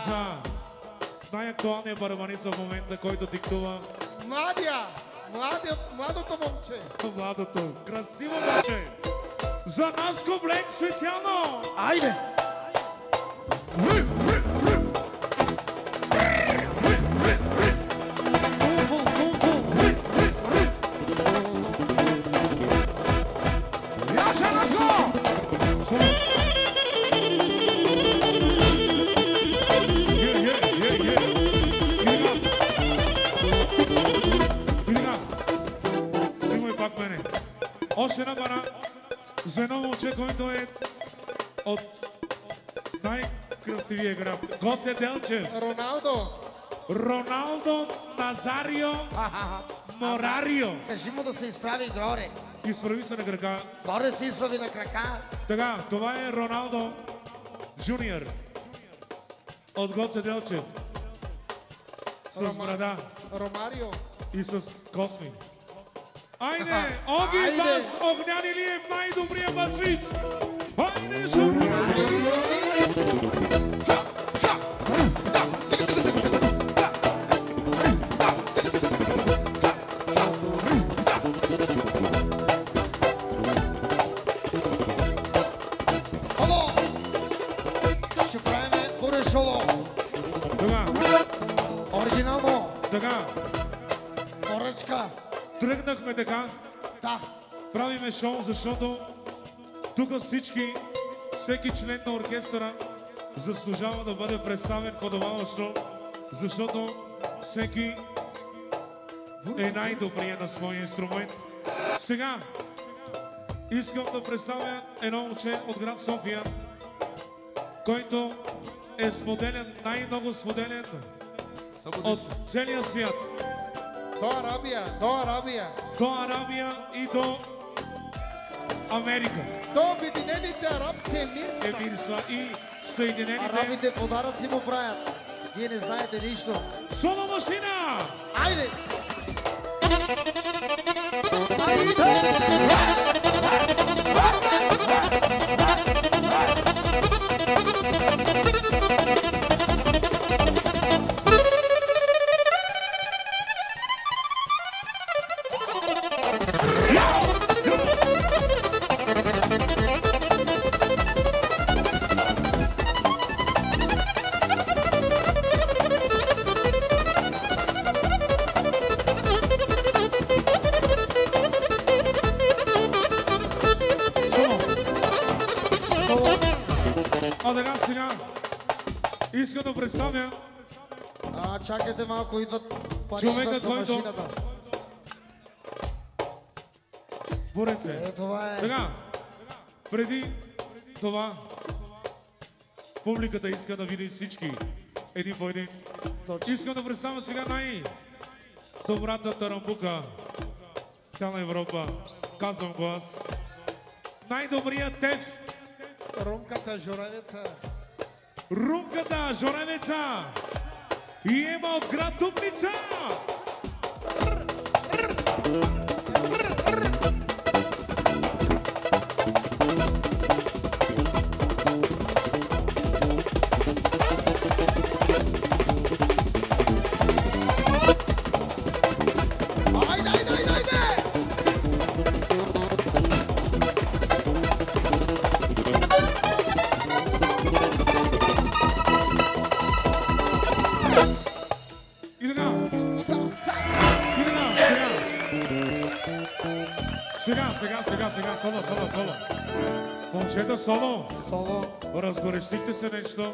Да. Най-актуалният барабаница в момента, който диктува... Младото момче. Младото, красиво момче. За Наско Блек специално. Айде! Още една бара за едно момче, който е от най-красивия град. Гоце Делчев. Роналдо Назарио Морарио. Кажи му да се изправи горе. Изправи се на крака. Горе се изправи на крака. Така, това е Роналдо Джуниор от Гоце Делчев. С брада. Ромарио. И с косми. Айде! Оги бас Огнян Илиев, най-добрия басист! Айде, Жуни! Соло! Ще правим буре соло. Така. Оригинално. Така. Поръчка. Тръгнахме така. Да. Правиме шоу, защото тук всеки член на оркестъра заслужава да бъде представен подобаващо, защото всеки е най-добрият на своя инструмент. Сега искам да представя едно момче от град София, който е споделен, най-много споделен от целия свят. До Арабия. До Арабия и до Америка. До Обединените арабски емирства и Съединените... Арабите подаръци му правят. Вие не знаете нищо. Соло машина! Айде! Иска да представя чакайте малко, идват пари, човека, за който... машината. Буреце. Това е. Така, преди това, публиката иска да види всички един по един. Искам да представя сега най-добрата тарамбука в цяла Европа. Казвам го аз. Най-добрият теф. Румката Журавеца. Румката Журавеца. И Ема от град Дупница. Сега, соло. Момчета, соло. Разгорещихте се нещо.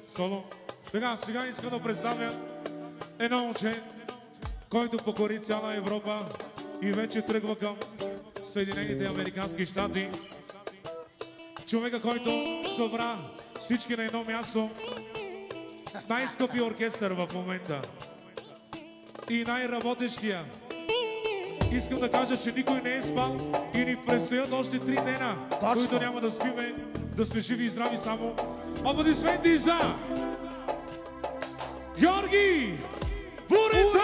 Соло. Така, сега искам да представя едно момче, който покори цяла Европа и вече тръгва към Съединените американски щати. Човека, който събра всички на едно място. Най-скъпи оркестър в момента. И най-работещия. Искам да кажа, че никой не е спал и ни предстоят още 3 дена, които няма да спиме, да сме живи и здрави само. Аплодисменти за Георги Буреца!